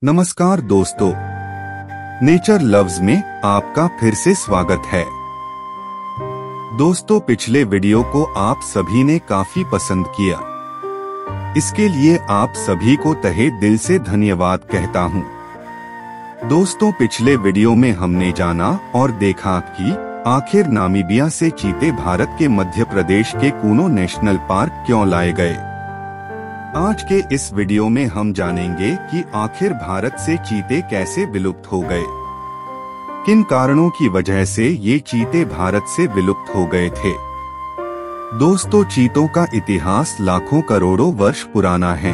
नमस्कार दोस्तों, nature loves में आपका फिर से स्वागत है। दोस्तों, पिछले वीडियो को आप सभी ने काफी पसंद किया। इसके लिए आप सभी को तहे दिल से धन्यवाद कहता हूँ। दोस्तों, पिछले वीडियो में हमने जाना और देखा कि आखिर नामीबिया से चीते भारत के मध्य प्रदेश के कूनो नेशनल पार्क क्यों लाए गए। आज के इस वीडियो में हम जानेंगे कि आखिर भारत से चीते कैसे विलुप्त हो गए, किन कारणों की वजह से ये चीते भारत से विलुप्त हो गए थे। दोस्तों, चीतों का इतिहास लाखों करोड़ों वर्ष पुराना है।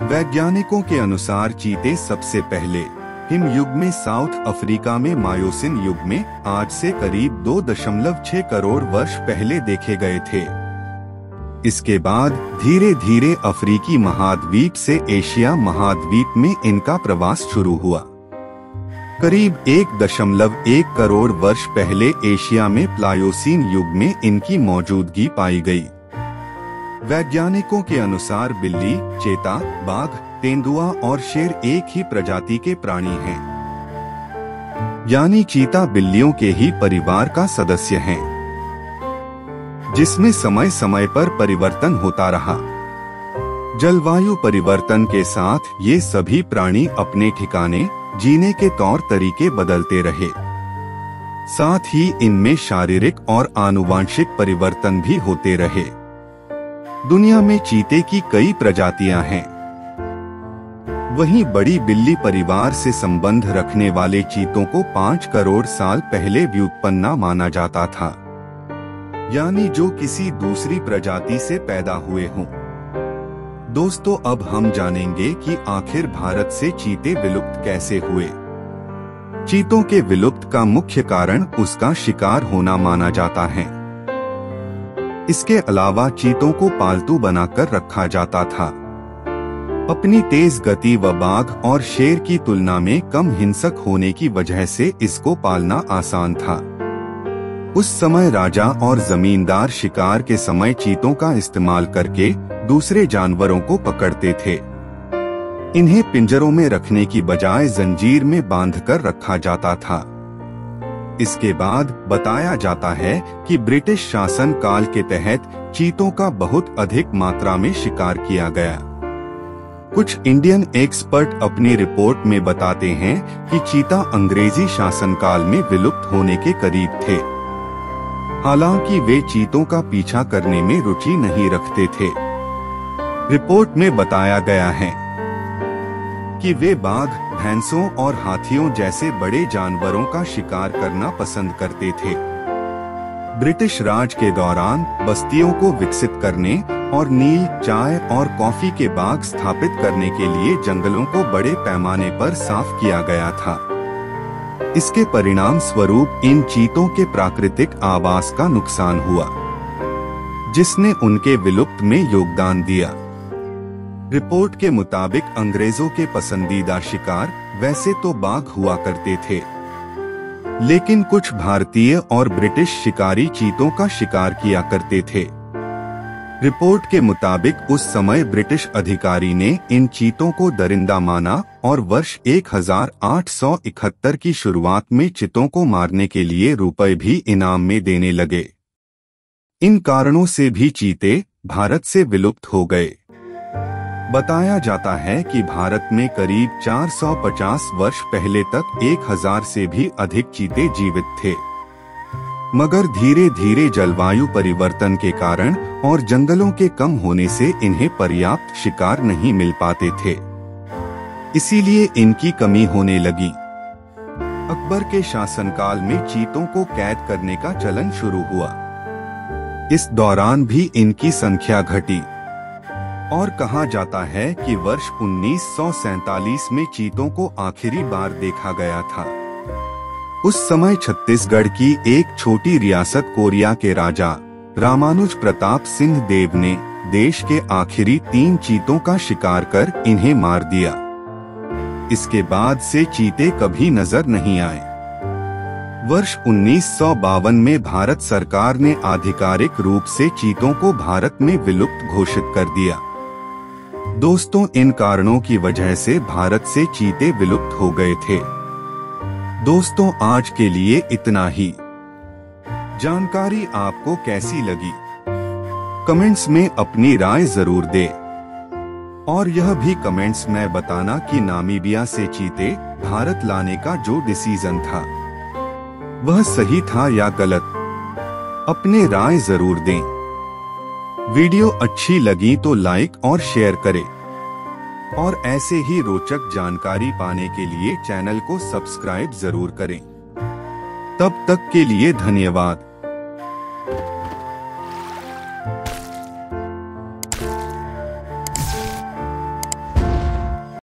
वैज्ञानिकों के अनुसार चीते सबसे पहले हिम युग में साउथ अफ्रीका में मायोसिन युग में आज से करीब 2.6 करोड़ वर्ष पहले देखे गए थे। इसके बाद धीरे धीरे अफ्रीकी महाद्वीप से एशिया महाद्वीप में इनका प्रवास शुरू हुआ। करीब 1.1 करोड़ वर्ष पहले एशिया में प्लायोसीन युग में इनकी मौजूदगी पाई गई। वैज्ञानिकों के अनुसार बिल्ली, चेता, बाघ, तेंदुआ और शेर एक ही प्रजाति के प्राणी हैं, यानी चीता बिल्लियों के ही परिवार का सदस्य हैं, जिसमें समय समय पर परिवर्तन होता रहा। जलवायु परिवर्तन के साथ ये सभी प्राणी अपने ठिकाने, जीने के तौर तरीके बदलते रहे। साथ ही इनमें शारीरिक और आनुवांशिक परिवर्तन भी होते रहे। दुनिया में चीते की कई प्रजातियां हैं। वहीं बड़ी बिल्ली परिवार से संबंध रखने वाले चीतों को 5 करोड़ साल पहले व्युत्पन्न माना जाता था, यानी जो किसी दूसरी प्रजाति से पैदा हुए हों। दोस्तों, अब हम जानेंगे कि आखिर भारत से चीते विलुप्त कैसे हुए। चीतों के विलुप्त का मुख्य कारण उसका शिकार होना माना जाता है। इसके अलावा चीतों को पालतू बनाकर रखा जाता था। अपनी तेज गति व बाघ और शेर की तुलना में कम हिंसक होने की वजह से इसको पालना आसान था। उस समय राजा और जमींदार शिकार के समय चीतों का इस्तेमाल करके दूसरे जानवरों को पकड़ते थे। इन्हें पिंजरों में रखने की बजाय जंजीर में बांधकर रखा जाता था। इसके बाद बताया जाता है कि ब्रिटिश शासन काल के तहत चीतों का बहुत अधिक मात्रा में शिकार किया गया। कुछ इंडियन एक्सपर्ट अपनी रिपोर्ट में बताते हैं कि चीता अंग्रेजी शासनकाल में विलुप्त होने के करीब थे। हालांकि वे चीतों का पीछा करने में रुचि नहीं रखते थे। रिपोर्ट में बताया गया है कि वे बाघ, भैंसों और हाथियों जैसे बड़े जानवरों का शिकार करना पसंद करते थे। ब्रिटिश राज के दौरान बस्तियों को विकसित करने और नील, चाय और कॉफी के बाग स्थापित करने के लिए जंगलों को बड़े पैमाने पर साफ किया गया था। इसके परिणाम स्वरूप इन चीतों के प्राकृतिक आवास का नुकसान हुआ, जिसने उनके विलुप्त में योगदान दिया। रिपोर्ट के मुताबिक अंग्रेजों के पसंदीदा शिकार वैसे तो बाघ हुआ करते थे, लेकिन कुछ भारतीय और ब्रिटिश शिकारी चीतों का शिकार किया करते थे। रिपोर्ट के मुताबिक उस समय ब्रिटिश अधिकारी ने इन चीतों को दरिंदा माना और वर्ष 1871 की शुरुआत में चीतों को मारने के लिए रुपए भी इनाम में देने लगे। इन कारणों से भी चीते भारत से विलुप्त हो गए। बताया जाता है कि भारत में करीब 450 वर्ष पहले तक 1000 से भी अधिक चीते जीवित थे, मगर धीरे धीरे जलवायु परिवर्तन के कारण और जंगलों के कम होने से इन्हें पर्याप्त शिकार नहीं मिल पाते थे, इसीलिए इनकी कमी होने लगी। अकबर के शासनकाल में चीतों को कैद करने का चलन शुरू हुआ। इस दौरान भी इनकी संख्या घटी और कहा जाता है कि वर्ष 1947 में चीतों को आखिरी बार देखा गया था। उस समय छत्तीसगढ़ की एक छोटी रियासत कोरिया के राजा रामानुज प्रताप सिंह देव ने देश के आखिरी 3 चीतों का शिकार कर इन्हें मार दिया। इसके बाद से चीते कभी नजर नहीं आए। वर्ष 1952 में भारत सरकार ने आधिकारिक रूप से चीतों को भारत में विलुप्त घोषित कर दिया। दोस्तों, इन कारणों की वजह से भारत से चीते विलुप्त हो गए थे। दोस्तों, आज के लिए इतना ही। जानकारी आपको कैसी लगी? कमेंट्स में अपनी राय जरूर दें। और यह भी कमेंट्स में बताना कि नामीबिया से चीते भारत लाने का जो डिसीजन था वह सही था या गलत। अपने राय जरूर दें। वीडियो अच्छी लगी तो लाइक और शेयर करें और ऐसे ही रोचक जानकारी पाने के लिए चैनल को सब्सक्राइब जरूर करें। तब तक के लिए धन्यवाद।